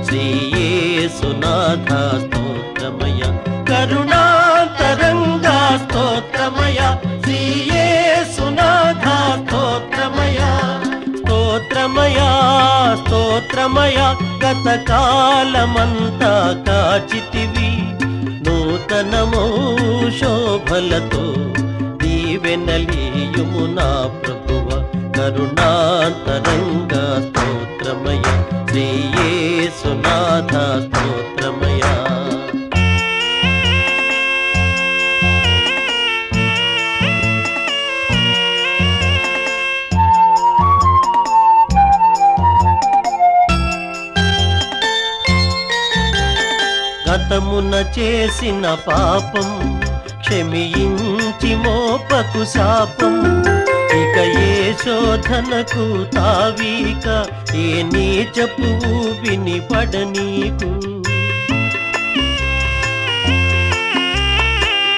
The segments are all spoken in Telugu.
శ్రీయేసునాథ స్తోత్రమయ కరుణాంతరంగా స్తోత్రమయ శ్రీయేసునాథ స్తోత్రమయ స్తోత్రమయ స్తోత్రమయ గతకాలమంతా కాచితివి నూతనమో శోభలతో దీవెనలీయుము నా ప్రభువ కరుణాంతరంగా స్తోత్రమయ శ్రీయేసునాథ స్తోత్రమయ గతమున చేసిన పాపం క్షమించి మోపకు శాపం ఇక ఏ శోధనకు తావీక ఏ నీచపు వినిపడ నీకు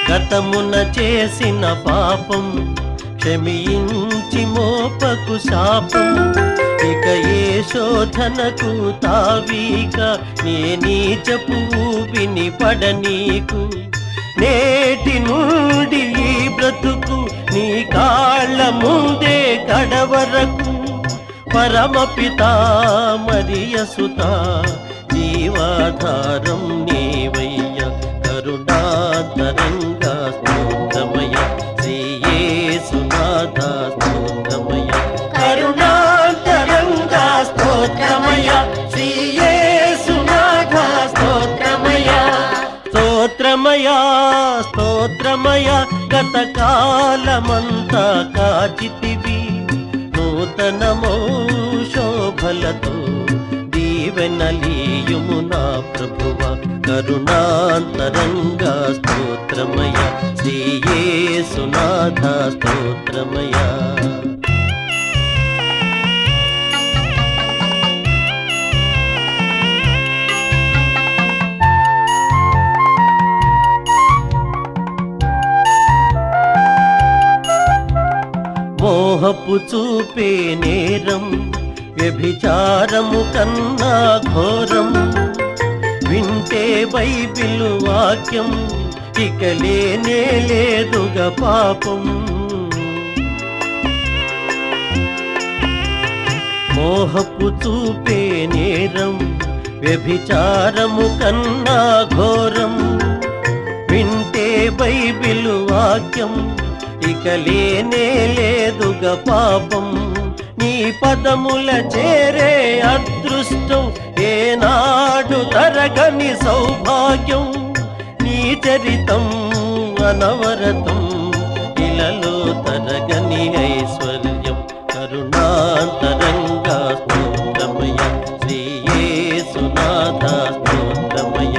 గతమున చేసిన పాపం క్షమించి మోపకు శాపం ఇక ఏ శోధనకు తావీక నే నీచపు వినిపడ నీకు నేటి నుండి ఈ బ్రతుకు నీ కాళ్ళ ముందే కడవరకు పరమపిత మరియసుత జీవాధారం నీవయ్య కరుణాంతరంగా స్తోత్రమయ శ్రీయేసునాథ స్తోత్రమయ కరుణాంతరంగా స్తోత్రమయ శ్రీయేసునాథ స్తోత్రమయ స్తోత్రమయ స్తోత్రమయ గతకాలమంతా కాచితివి నూతనమో శోభలతో దీవెనలీయుము నా ప్రభువ కరుణాంతరంగా స్తోత్రమయ శ్రీయేసునాథ స్తోత్రమయ మోహపు చూపే నేరం వ్యభిచారము కన్నా ఘోరం వింటే బైబిల్ వాక్యం ఇక లేనే లేదుగా పాపం మోహపు చూపే నేరం వ్యభిచారము కన్నా ఘోరం వింటే బైబిల్ వాక్యం ఇక లేనే లేదుగా పాపం నీ పదముల చేరే అదృష్టం ఏనాడు తరగని సౌభాగ్యం నీ చరితం అనవరతం ఇలలో తరగని ఐశ్వర్యం కరుణాంతరంగా స్తోత్రమయ శ్రీయేసునాథ స్తోత్రమయ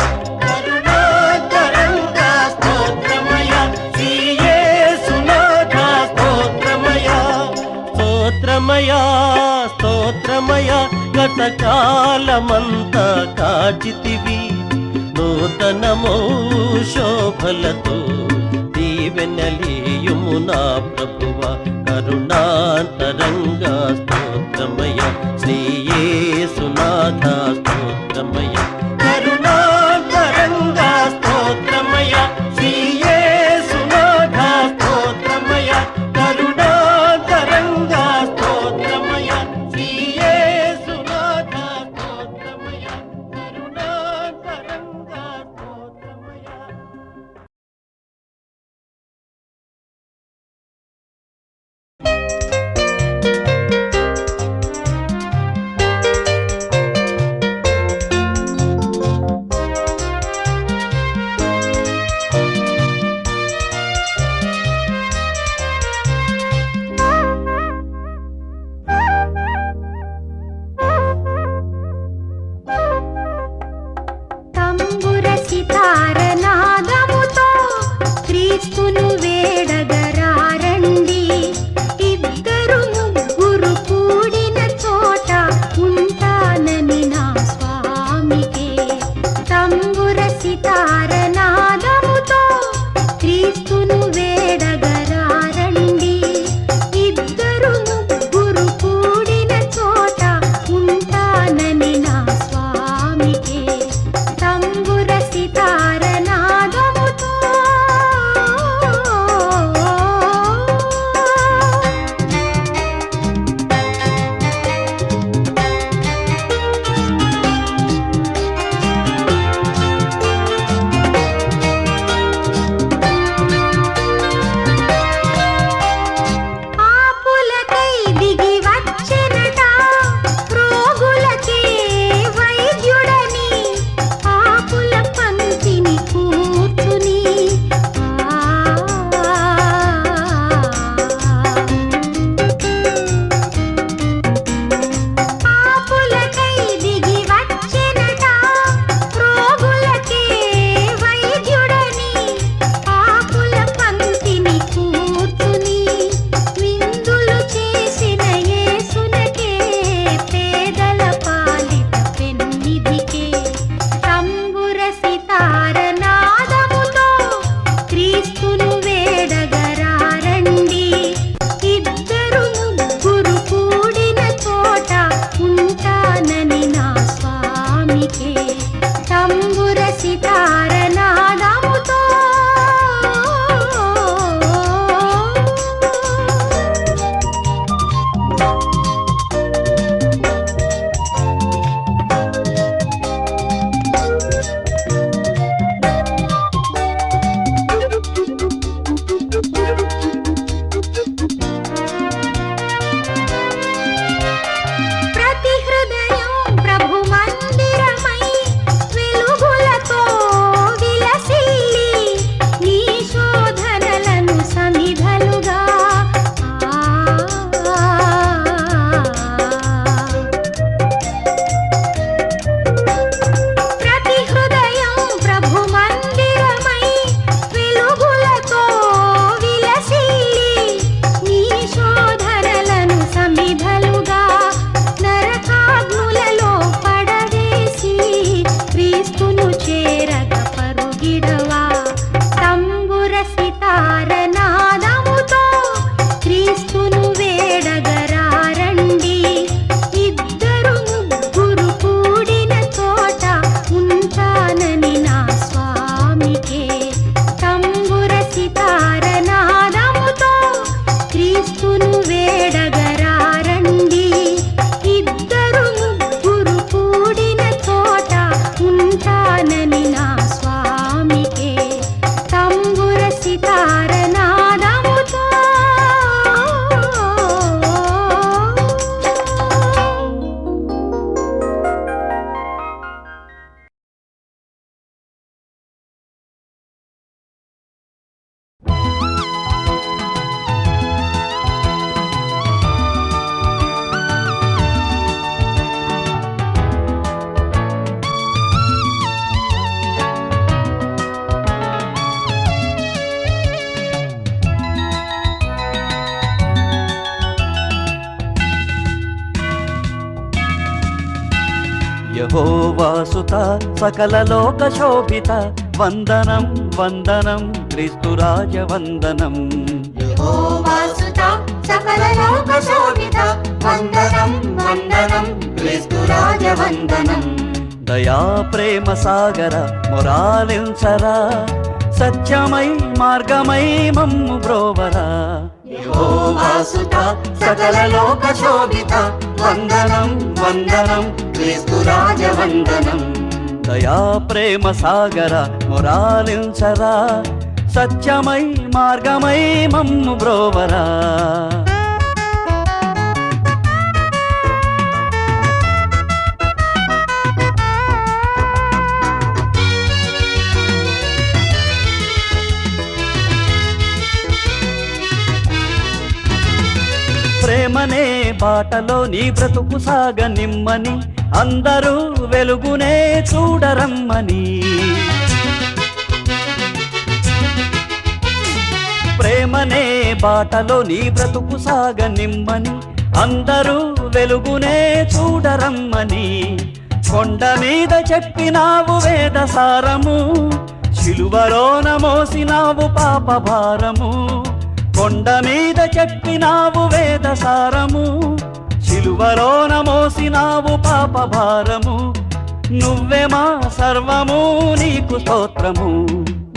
స్తోత్రమయ స్తోత్రమయ గతకాలమంతా కాచితివి నూతనమో శోభలతో దీవెనలీయుము నా ప్రభువ కరుణాంతరంగా స్తోత్రమయ శ్రీయేసునాథ స్తోత్రమయ కరుణాంతరంగా స్తోత్రమయ శ్రీయేసునాథ స్తోత్రమయ కరుణాంతరంగా స్తోత్రమయ శ్రీయేసునాథ స్తోత్రమయ కరుణాంతరంగా స్తోత్రమయ సితారనాదముతో ప్రతి హృదయం ప్రభు మందిరమై వెలుగులతో విలసిల్లి నీ శోధనలను సమిధలుగా ప్రతి హృదయం ప్రభు మందిరమై వెలుగులతో విలసిల్లి నీ శోధనలను సమిధలుగా నరకాగ్నులలో పడవేసి క్రీస్తును చేరగ పరుగిడవా తంబుర సితారనాదముతో క్రీస్తును వేడగరారండి ఇద్దరు ముగ్గురు కూడిన చోట ఉంటానని నా స్వామికే తంబుర సితారనాదముతో క్రీస్తును వేడగరారండి ఇద్దరు ముగ్గురు కూడిన చోట ఉంటానని నా స్వామికే తంబుర సితారనాదముతో యెహోవాసుత సకల లోక శోభిత వందనం వందనం క్రీస్తురాజ వందనం యెహోవాసుత సకల లోక శోభిత వందనం వందనం క్రీస్తురాజ వందనం దయా ప్రేమ సాగర మొరాలించరా సత్యమై మార్గమై మమ్ము బ్రోవరా యెహోవాసుత సకల లోక శోభిత వందనం వందనం క్రీస్తురాజ వందనం దయా ప్రేమ సాగర మొరాలించరా సత్యమై మార్గమై మమ్ము బ్రోవరా ప్రేమనే బాటలో నీ బ్రతుకు సాగనిమ్మని అందరూ వెలుగునే చూడరమ్మని ప్రేమనే బాటలో నీ బ్రతుకు సాగనిమ్మని అందరూ వెలుగునే చూడరమ్మని కొండ మీద చెప్పినావు వేద సారము శిలువలోన మోసినావు పాప భారము కొండ మీద చెప్పినావు వేద సారము శిలువలోన మోసినావు పాప భారము నువ్వే మా సర్వము నీకు స్తోత్రము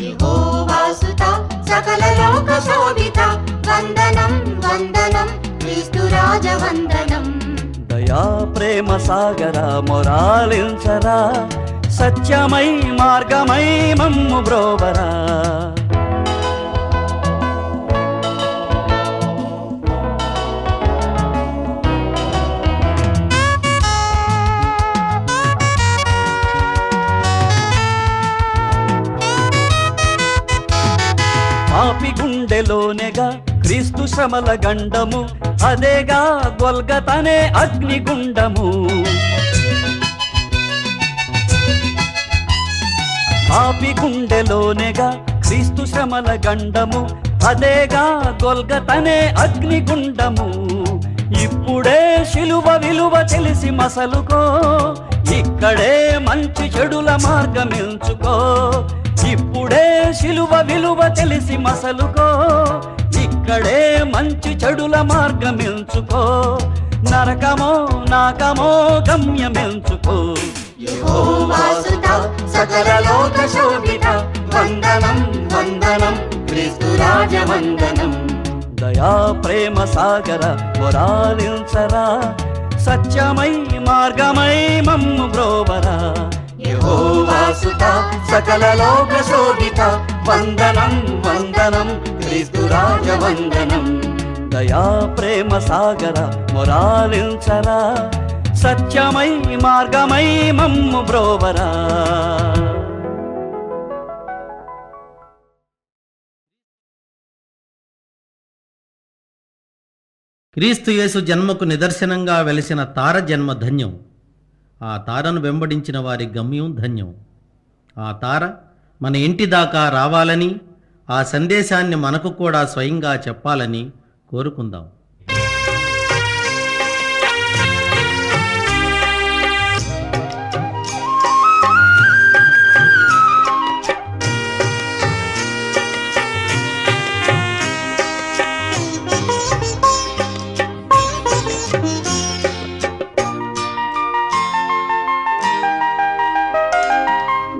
యెహోవాసుత సకల లోక శోభిత వందనం వందనం క్రీస్తురాజ వందనం దయా ప్రేమ సాగర మొరాలించరా సత్యమై మార్గమై మమ్ము బ్రోవరా పాపి గుండెలోనేగా క్రీస్తు శ్రమల గండము అదేగా గొల్గతనే అగ్నిగుండము పాపి గుండెలోనేగా క్రీస్తు శ్రమల గండము అదేగా గొల్గతనే అగ్నిగుండము ఇప్పుడే శిలువ విలువ తెలిసి మసలుకో ఇక్కడే మంచి చెడుల మార్గమెంచుకో ఇప్పుడే శిలువ విలువ తెలిసి మసలుకో ఇక్కడే మంచి చెడుల మార్గమెంచుకో నరకమో నాకమో గమ్యమెంచుకో యెహోవాసుత సకల లోక శోభిత వందనం వందనం క్రీస్తు రాజ వందనం. దయా ప్రేమ సాగర మొరాలించరా, సత్యమై మార్గమై మమ్ము బ్రోవరా. యెహోవాసుత సకల లోక శోభిత వందనం వందనం క్రీస్తు రాజ వందనం. దయా ప్రేమ సాగర మొరాలించరా, సత్యమై మార్గమై మమ్ము బ్రోవరా. క్రీస్తు యేసు జన్మకు నిదర్శనంగా వెలిసిన తార జన్మ ధన్యం. ఆ తారను వెంబడించిన వారి గమ్యం ధన్యం. ఆ తార మన ఇంటి దాకా రావాలని, ఆ సందేశాన్ని మనకు కూడా స్వయంగా చెప్పాలని కోరుకుందాం.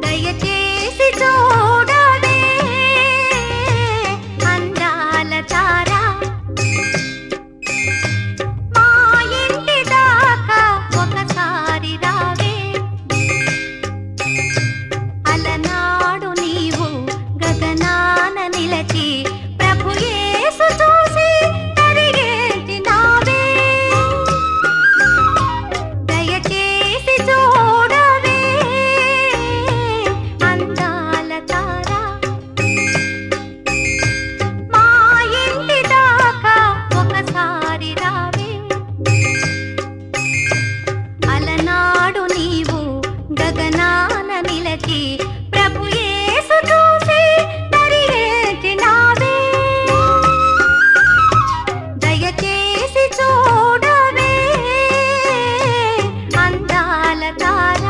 దయచేసి చూడవే అందాల తార, మా ఇంటి దాకా ఒకసారి రావే. అలనాడు నీవు గగనాన నిలచి ప్రభు యేసు చూసి తరిగేసినావే. దయచేసి చూడవే అందాల తార, మా ఇంటి దాకా ఒకసారి రావే. అలనాడు నీవు గగనాన నిలచి ప్రభు యేసు చూసి తరిగేసినావే. దయచేసి చూడవే అందాల తార.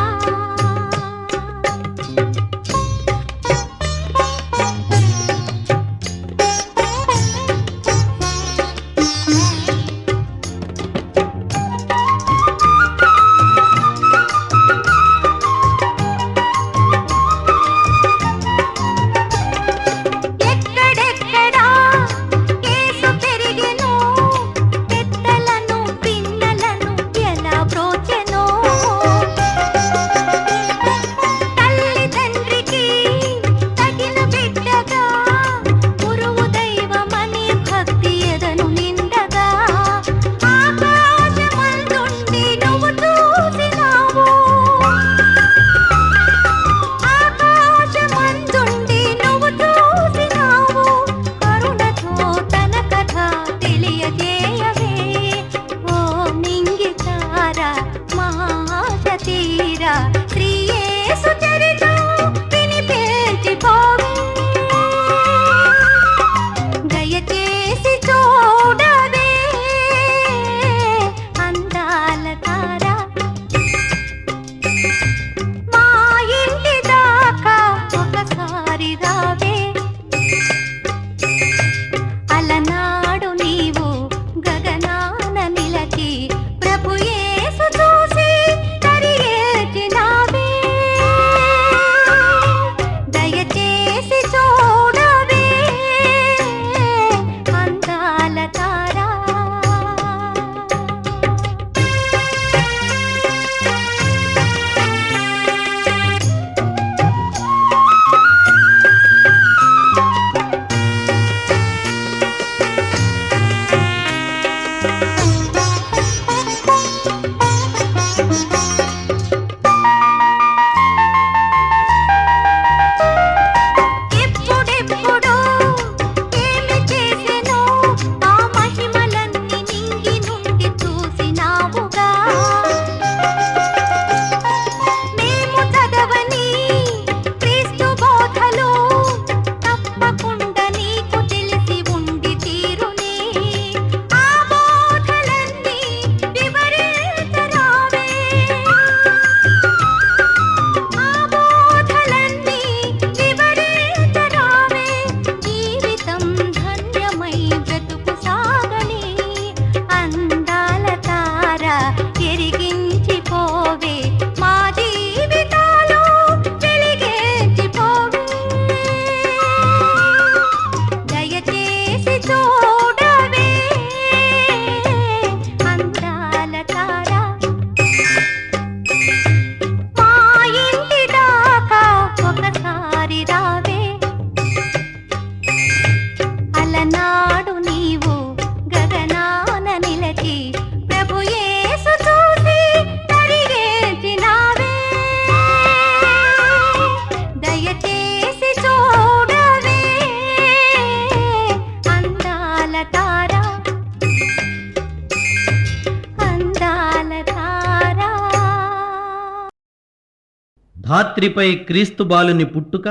ధాత్రిపై క్రీస్తు బాలుని పుట్టుక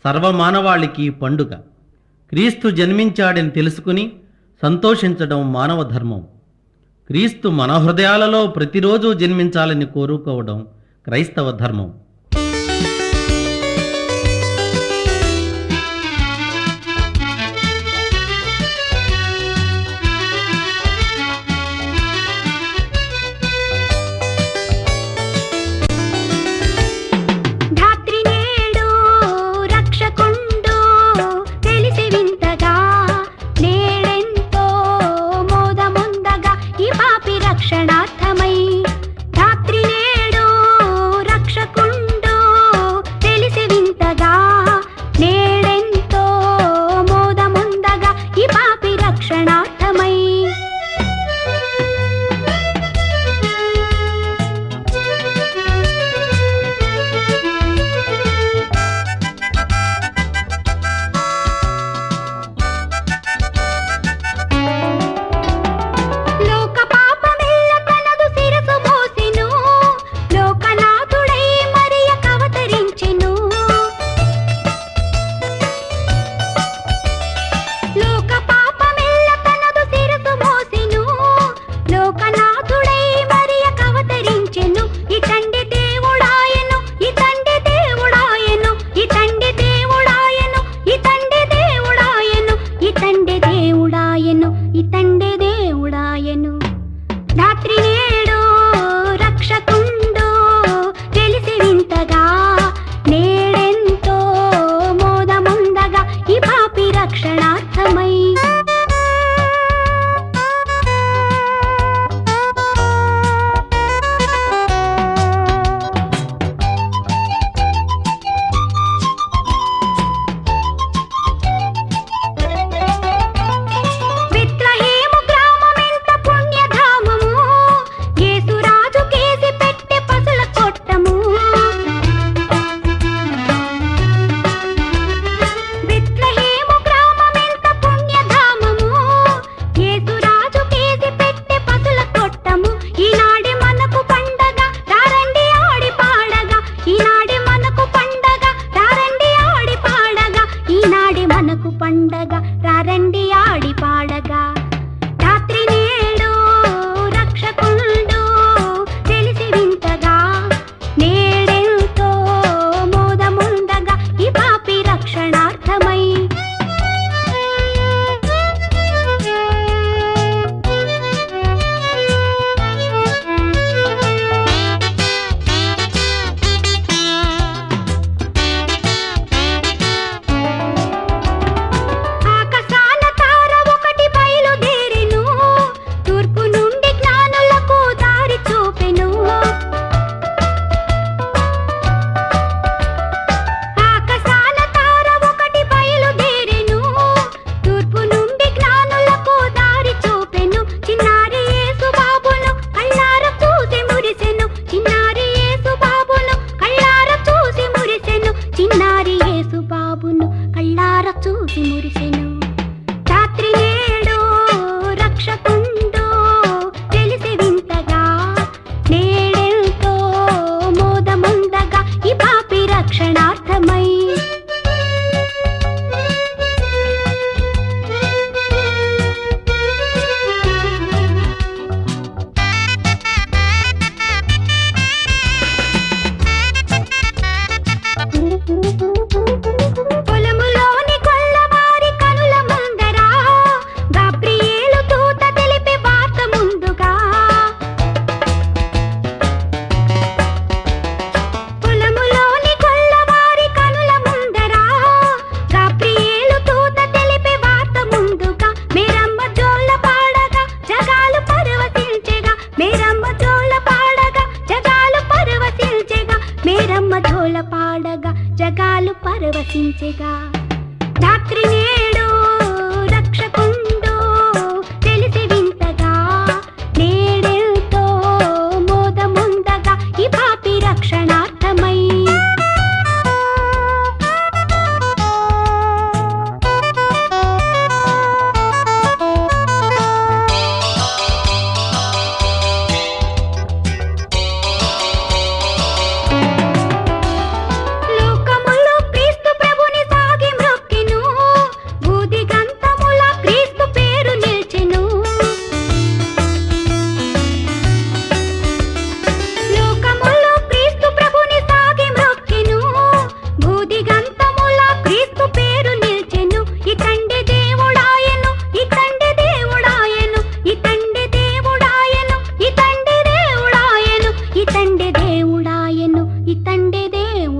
సర్వమానవాళికి పండుగ. క్రీస్తు జన్మించాడని తెలుసుకుని సంతోషించడం మానవ ధర్మం. క్రీస్తు మన హృదయాలలో ప్రతిరోజు జన్మించాలని కోరుకోవడం క్రైస్తవ ధర్మం. ధాత్రి నేడు రక్షకుండు తెలిసి వింతగా నేడెంతో మోదముందగా ఈ పాపి రక్షణార్థమై. ధాత్రి నేడు రక్షకుండు తెలిసి వింతగా నేడెంతో మోదముందగా ఈ పాపి రక్షణార్థమై. లోక పాపమెల్ల తనదు శిరసు మోసెను, లోకనాథుడై మరియకవతరించెను. లోక పాపమెల్ల తనదు శిరసు మోసెను, లోకనాథుడై మరియకవతరించెను. ఇతండి దేవుడాయను, ఇతండి దేవుడాయను, ఇతండి దేవుడాయను, ఇతండి దేవుడాయను, ఇతండి దేవుడాయను, ఇతండి దేవుడాయను. ధాత్రి నేడు రక్షకుండు తెలిసి వింతగా నేడెంతో మోదముందగా ఈ పాపి రక్షణార్థమై. బెత్లెహేము గ్రామమెంత పుణ్యధామము, యేసురాజు కేసి పెట్టె పసుల కొట్టము. బెత్లెహేము గ్రామమెంత పుణ్యధామము, యేసురాజు కేసి పెట్టె పసుల కొట్టము. ఈనాడే మనకు పండగ రారండి ఆడి పాడగా, ఈనాడే మనకు పండగ రారండి ఆడి పాడగా, ఈనాడే మనకు పండగ రారండి ఆడి పాడగా. ధాత్రి నేడు రక్షకుండు తెలిసి వింతగా నేడెంతో మోదముందగా ఈ పాపి రక్షణార్థమై. ఆకాశాన తార ఒకటి బయలుదేరెను, తూర్పు నుండి జ్ఞానులకు దారి చూపెను. ఆకాశాన తార ఒకటి బయలుదేరెను, తూర్పు నుండి జ్ఞానులకు దారి చూపెను. చిన్నారి యేసు బాబును కళ్ళార చూసి మురిసెను, చిన్నారి యేసు బాబును కళ్ళార చూసి మురిసెను, చిన్నారి యేసు బాబును కళ్ళార చూసి మురిసెను. ధాత్రి నేడు రక్షకుండు తెలిసి వింతగా నేడెంతో మోదముందగా ఈ పాపి రక్షణార్థమై. పొలములోని కొల్లవారి కనుల ముందర గాబ్రియేలు దూత తెలిపే వార్త ముందుగా. పొలములోని కొల్లవారి కనుల ముందర గాబ్రియేలు దూత తెలిపే వార్త ముందుగా. మేరమ్మ జోల పాడగా జగాలు పరవశించెగా, మేరమ్మ జోల పాడగా జగాలు పరవశించెగా, మేరమ్మ జోల పాడగా జగాలు పరవశించెగా. ధాత్రి నేడు రక్షకుండు తెలిసి వింతగా నేడెంతో మోదముందగా ఈ పాపి రక్షణార్థమై.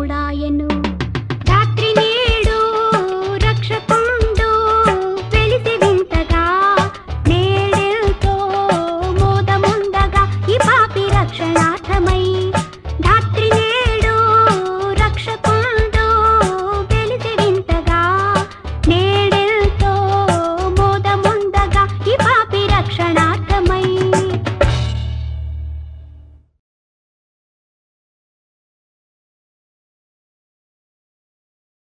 తోడాయను. రాత్రి నేడు రక్షకుండు వెలిసి వింతగా, నేడెంతో మోదముందగా ఈ పాపి రక్షణార్థమై. రాత్రి నేడు రక్షకుండు వెలిసి వింతగా, నేడెంతో మోదముందగా ఈ పాపి రక్షణార్థమై.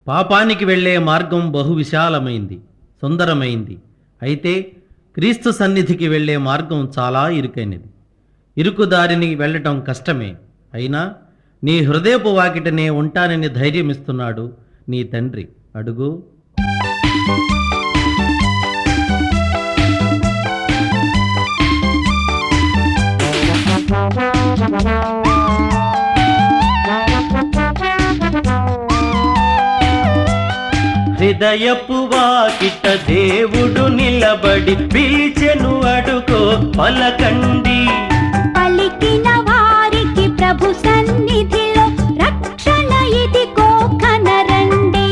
పాపానికి వెళ్ళే మార్గం బహు విశాలమైంది, సుందరమైంది. అయితే క్రీస్తు సన్నిధికి వెళ్ళే మార్గం చాలా ఇరుకైనది. ఇరుకుదారిని వెళ్ళటం కష్టమే. అయినా నీ హృదయపు వాకిటనే ఉంటానని ధైర్యమిస్తున్నాడు నీ తండ్రి. అడుగు. హృదయపు వాకిట దేవుడు నిలబడి పిలిచెను, అడుగో పలకండి. పలికిన వారికి ప్రభు సన్నిధిలో రక్షణ ఇదిగో కనరండి.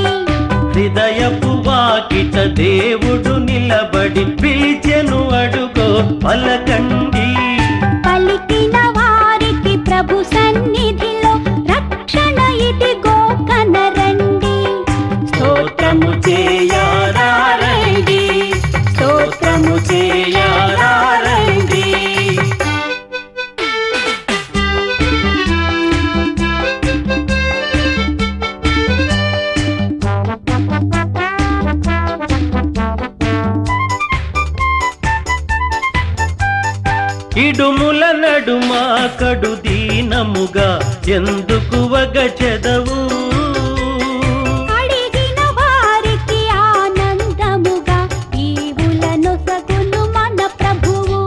హృదయపు వాకిట దేవుడు నిలబడి పిలిచెను, అడుగో పలకండి. పలికిన వారికి ప్రభు సన్నిధిలో రక్షణ ఇదిగో కనరండి. స్తోత్రము చేయారండి, స్తోత్రము చేయారండి. ఇడుముల నడుమ కడు దీనముగా ఎందుకు వగచెదవు? అడిగిన వారికి ఆనందముగా ఈవులను సగును మన ప్రభువు.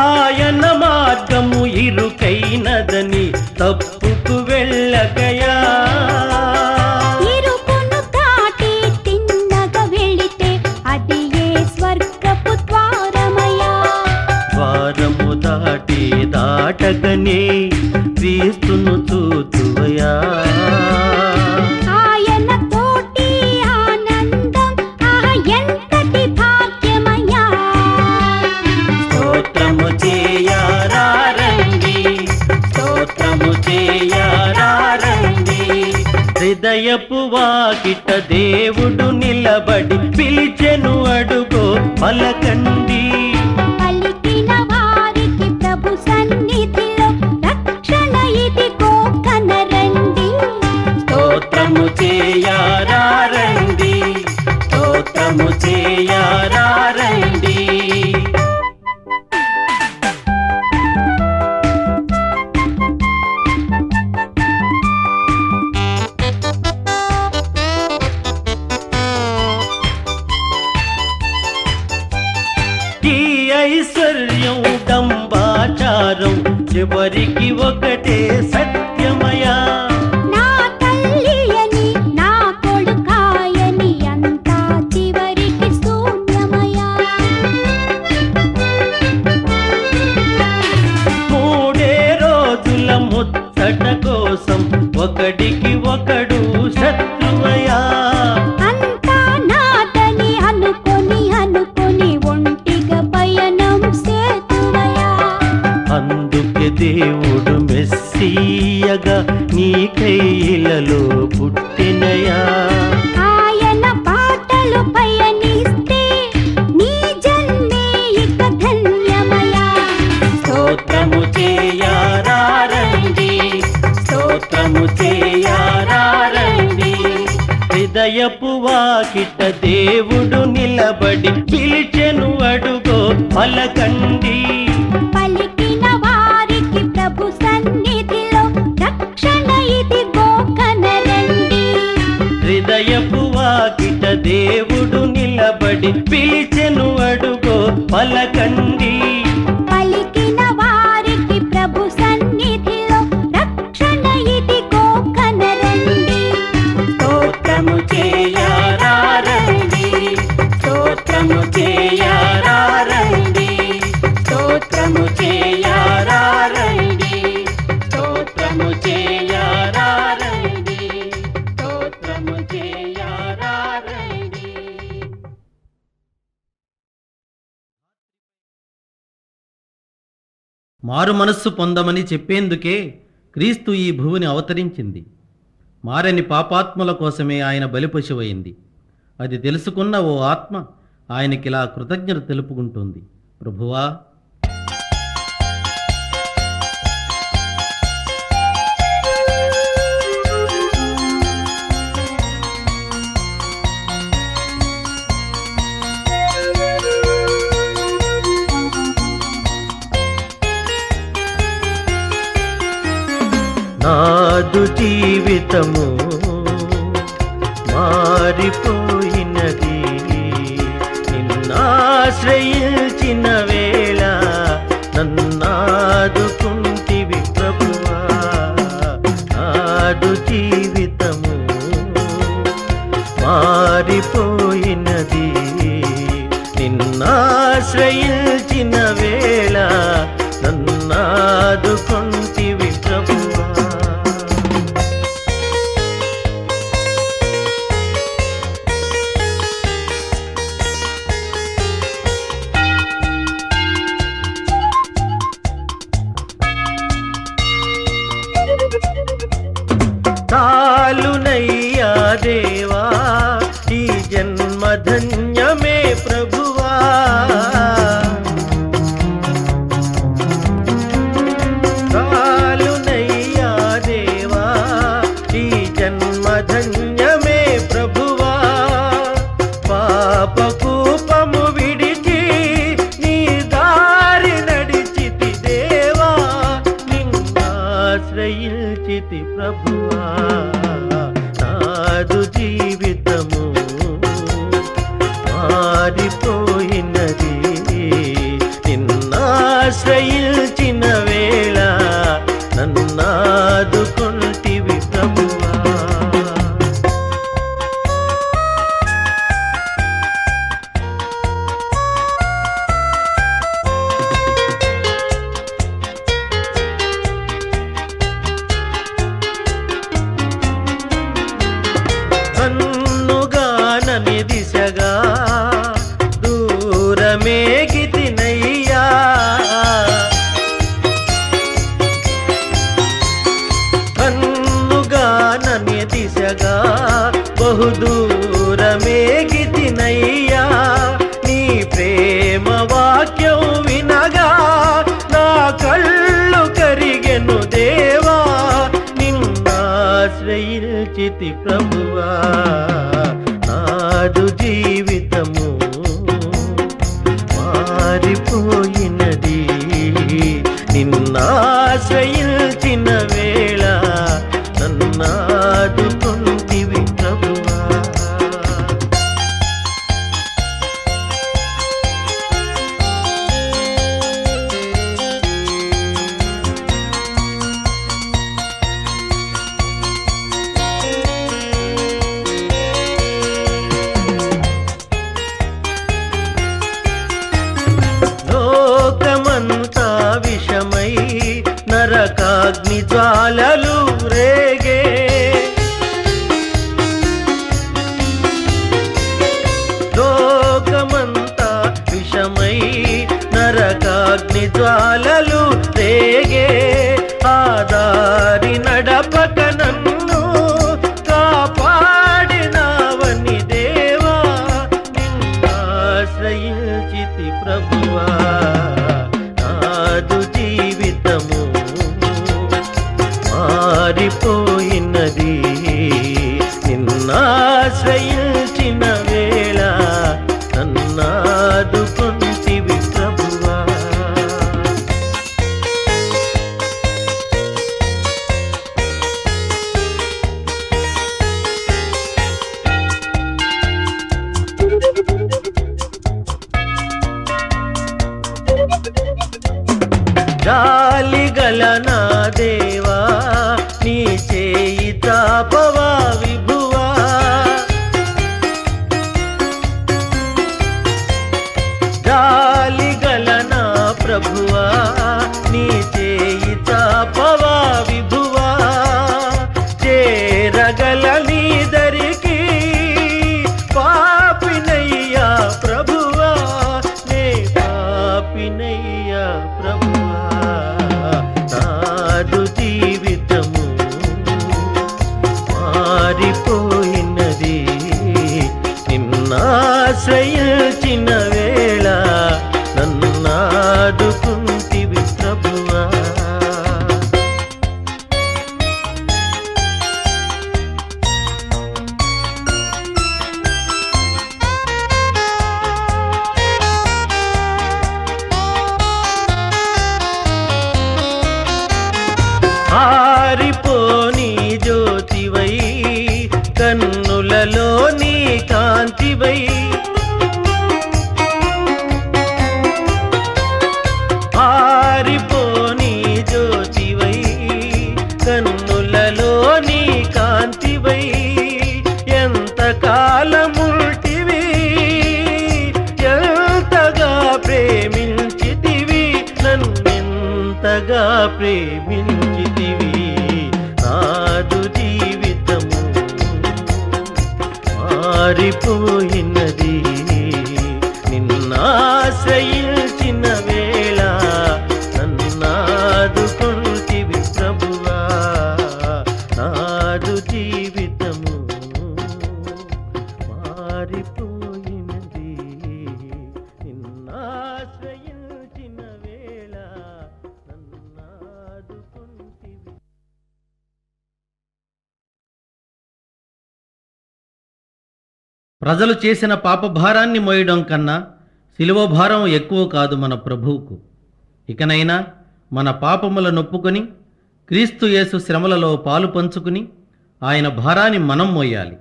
ఆయన మార్గము ఇరుకైనదని తప్పుకు వెళ్ళగయా. ఇరుకును దాటి తిన్నగా వెళితే అది ఏ స్వర్గపు ద్వారమయ్యా. ద్వారము దాటి దాటగనే క్రీస్తును చూతువయా. ఆయన తోటి ఆనందం ఎంతటి భాగ్యమయ్యా. స్తోత్రము చేయారండి, స్తోత్రము చేయారండి. హృదయపు వాకిట దేవుడు నిలబడి పిలిచెను, అడుగో పలకండి. పలికిన వారికి ప్రభు సన్నిధిలో రక్షణ ఇదిగో కనరండి. స్తోత్రము చేయారండి, స్తోత్రము చేయారండి. ఈ ఐశ్వర్యం డంబాచారం చివరికి ఒకటే సత్యమయా. నా తల్లి అని నా కొడుకాయని అంతా చివరికి శూన్యమయ్యా. మూడే రోజుల ముచ్చట కోసం ఒకడికి ఒకడు శత్రువయా. అంతా నాదని అనుకొని ఒంటిగా పయనం సేతువయ్యా. అందుకే దేవుడు మెస్సీయగా నీ కైలలో పుట్టినయా. ఆయన పాటలు పయనిస్తే నీ జన్మే ఇక ధన్యమయ్యా. స్తోత్రము చేయారండి, స్తోత్రము చేయారండి. హృదయపు వాకిట దేవుడు నిలబడి పిలిచెను, అడుగో పలకండి. పలికిన వారికి ప్రభు సన్నిధిలో రక్షణ ఇదిగో కనరండి. హృదయపు వాకిట దేవుడు నిలబడి పిలిచెను, అడుగో పలకండి. పలికిన వారికి ప్రభు సన్నిధిలో రక్షణ ఇదిగో కనరండి. స్తోత్రము చేయారండి, స్తోత్రము చేయారండి, స్తోత్రము చేయారండి. మారు మనస్సు పొందమని చెప్పేందుకే క్రీస్తు ఈ భూమిని అవతరించింది. మారని పాపాత్ముల కోసమే ఆయన బలిపశువైంది. అది తెలుసుకున్న ఓ ఆత్మ ఆయనకిలా కృతజ్ఞత తెలుపుకుంటుంది. ప్రభువా, నాదు జీవితము మారిపోయినది, నిన్నాశ్రయించిన వేళ నన్నాదుకుంటివి ప్రభువా. నాదు జీవితము మారిపోయినది, నిన్నాశ్రయించిన వేళ నన్నాదుకుంటివి ప్రభువా. చాలునయ్యా దేవా ఈ జన్మధన్యమే ప్రభువా. చాలునయ్యా దేవా ఈ జన్మధన్యమే ప్రభువా. పాపకూపము విడిచి నీ దారి నడిచితి దేవా, నిన్నాశ్రయించితి ప్రభువా. నాదు జీవితము మారిపోయినది, నిన్నాశ్రయించిన వేళ నన్నాదుకుంటివి ప్రభువా. కన్నుగానని దిశగా దూరమేగితినయ్యా, కన్నుగానని దిశగా బహుదూరమేగితినయ్యా. నీ ప్రేమ వాక్యం వినగా నా కళ్ళు కరిగెను దేవా, నిన్నాశ్రయించితి ప్రభువా. నాదు జీవితము మారిపోయినది, నిన్నాశ్రయించిన వేళ నన్నాదుకుంటివి ప్రభువా. లోకమంతా విషమై నరకాగ్ని జ్వాలలు రేగే, లోకమంతా విషమై నరకాగ్ని జ్వాలలు రేగే. ఆదారి నడపక నన్ను కాపాడినావని దేవా, నిన్నాశ్రయించితి ప్రభువా. నాదు జీవితము మారిపోయినది, నిన్నాశ్రయించిన వేళ నన్నాదుకుంటివి ప్రభువా. జాలిగల నా దేవా నీ చేయి చాపవా విభువా. జాలిగల నా ప్రభువా నీ చేయి చాపవా విభువా. చేరగల నీ దరికి పాపినయ్యా ప్రభువా, నే పాపినయ్యా ప్రభువా. కాంతివై ఆరిపోని జ్యోతివై కన్నులలో నీ కాంతివై ఎంత కాలముంటివి ఎంతగా ప్రేమించితివి నన్నెంతగా ప్రేమించితివి నాదు జీవితము మారిపోయినది నిన్నాశ్రయించిన వేళ నన్నాదుకుంటివి ప్రభువా నాదు జీవితము మారిపోయినది నిన్నాశ్రయించిన వేళ నన్నాదుకుంటివి. ప్రజలు చేసిన పాపభారాన్ని మోయడం కన్నా శిలువ భారం ఎక్కువ కాదు మన ప్రభువుకు. ఇకనైనా మన పాపముల నొప్పుకొని క్రీస్తు యేసు శ్రమలలో పాలు పంచుకుని ఆయన భారాన్ని మనం మోయాలి.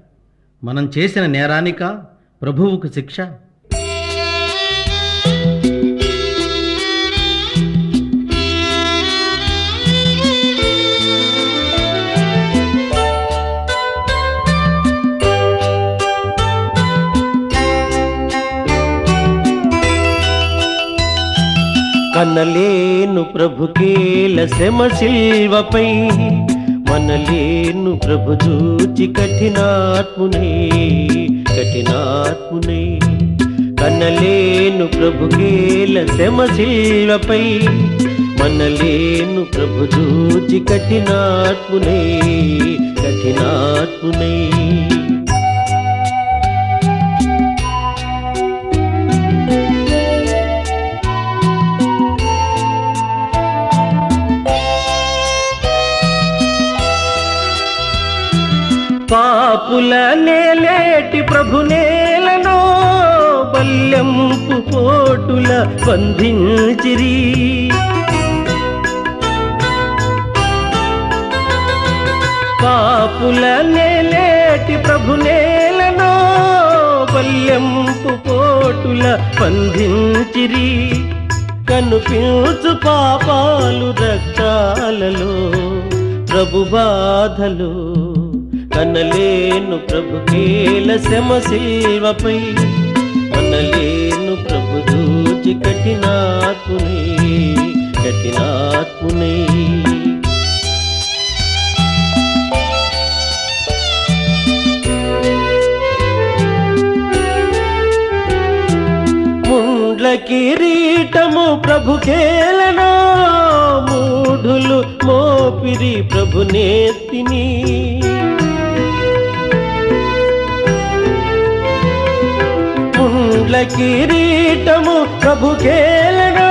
మనం చేసిన నేరానిక ప్రభువుకు శిక్ష? కనలేను ప్రభుకేల శ్రమ శిల్వపై మనలేను ప్రభు చూచి కఠినాత్మునే కనలేను ప్రభుకేల శ్రమ శిల్వపై మనలేను ప్రభు చూచి కఠినాత్మునే పాపుల నేలేటి ప్రభు నేలను బల్యంపు పోటుల బంధించిరి పాపుల నేలేటి ప్రభు నేలను బల్యంపు పోటుల బంధించిరి కనుపించు పాపాలు రక్తాలలో ప్రభు బాధలు కనలేను ప్రభుకేల శ్రమ శిల్వపై మనలేను ప్రభు చూచి కఠినాత్మునే ముండ్ల కిరీటము ప్రభుకేలను మూఢులు మోపిరి ప్రభు నేతిని ముండ్ల కిరీటము ప్రభుకేలను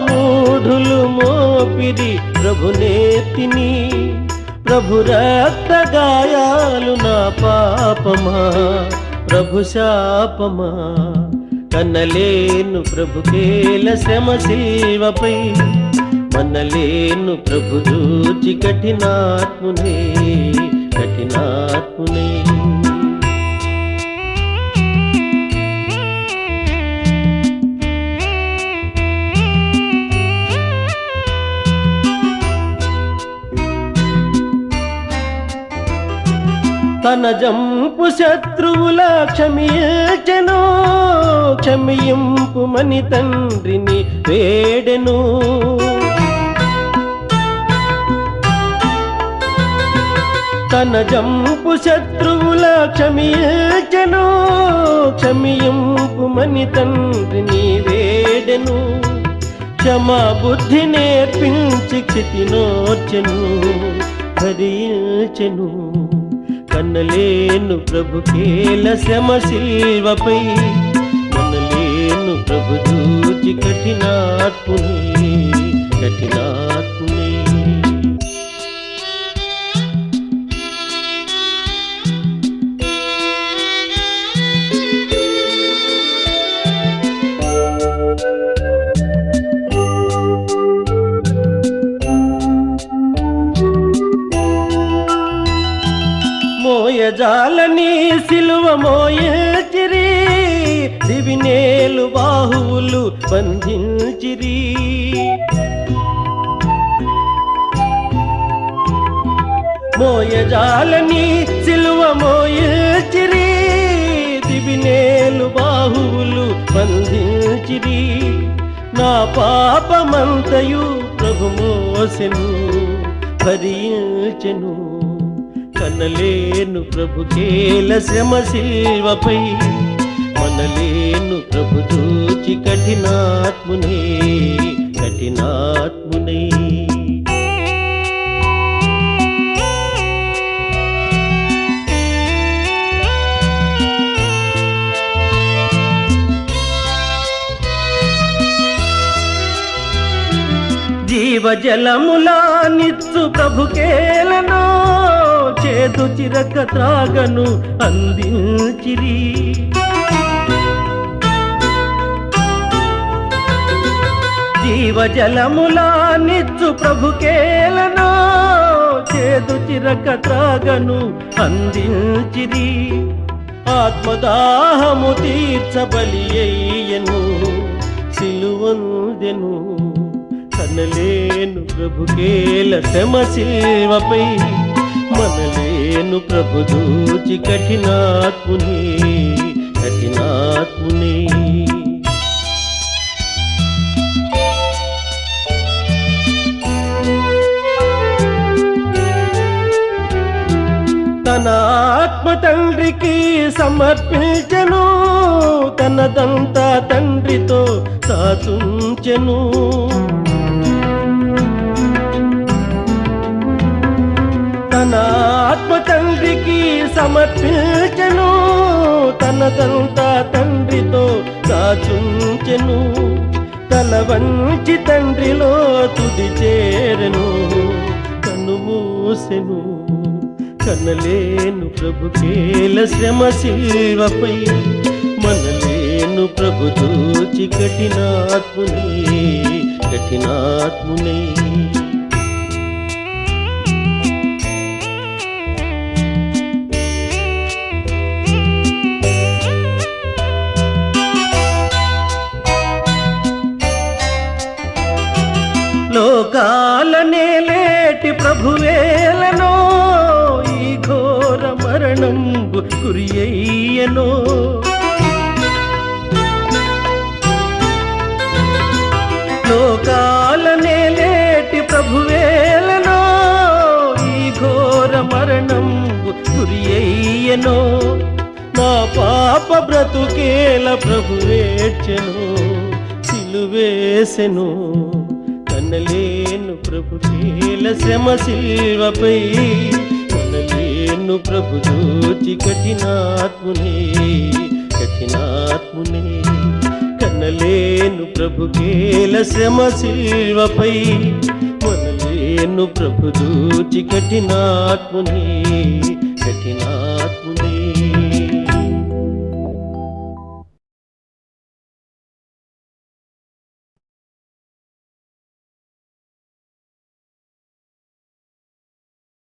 మూఢులు మోపిరి ప్రభు నేతిని ప్రభు రక్త గాయాలు నా పాపమా ప్రభు శాపమా కనలేను ప్రభుకేల శ్రమ శిల్వపై మనలేను ప్రభు చూచి కఠినాత్మునే తన జంపు శత్రువుల క్షమింపు మని తండ్రిని వేడెను తన జంపు శత్రువుల క్షమింపు మని తండ్రిని వేడెను క్షమా బుద్ధి నేర్పించి క్షితినోర్చెను భరించెను కనలేను ప్రభుకేల శ్రమ శిల్వపై మనలేను ప్రభు చూచి కఠినాత్మునే మోయజాలని సిలువ మోయచిరి దివినేలు బాహువులు బంధించిరి మోయజాలని సిలువ మోయిల్చిరి దివినేలు బాహువులు బంధించిరి నా పాపమంతయు ప్రభు మోసెను భరించెను కనలేను ప్రభు కేల శ్రమ శిల్వపై మనలేను ప్రభు చూచి కఠినాత్మునే కఠినాత్మునే జీవజలములా నిత్సు ప్రభుకేలను చేదు చిరక త్రాగను అందించిరి జీవజలములా నిత్సు ప్రభుకేలను చేదు చిరక త్రాగను అందించిరి ఆత్మదాహము తీర్చబలి అయ్యను సిలువందెను కనలేను ప్రభుకేల శ్రమ శిల్వపై మనలేను ప్రభు దూచి కఠినాత్మునే కఠినాత్మునే తన ఆత్మ తండ్రికి సమర్పించెను తనదంతా తండ్రితో సాతుంచెను తన ఆత్మ తండ్రికి సమర్పించెను తనదంతా తండ్రితో సాచుంచెను తల వంచి తండ్రిలో తుది చేరెను కన్ను మూసెను కనలేను ప్రభుకేల శ్రమ శిల్వపై మనలేను ప్రభు దూచి కఠినాత్మునే కఠినాత్మునే లోకాలనే లేటి ప్రభువేలనో ఈ ఘోర మరణంబు గురియయ్యనో లోకాలనే లేటి ప్రభువేలనో ఈ ఘోర మరణంబు గురియయ్యనో నా పాప బ్రతుకేల ప్రభువేర్చెను సిలువేసెను కనలేను ప్రభుకేల శ్రమ శిల్వపై కనలేను ప్రభు దూచి కఠినాత్మునే కఠినాత్మునే కనలేను ప్రభుకేల శ్రమ శిల్వపై మనలేను ప్రభు దూచి కఠినాత్మునే కఠినాత్మునే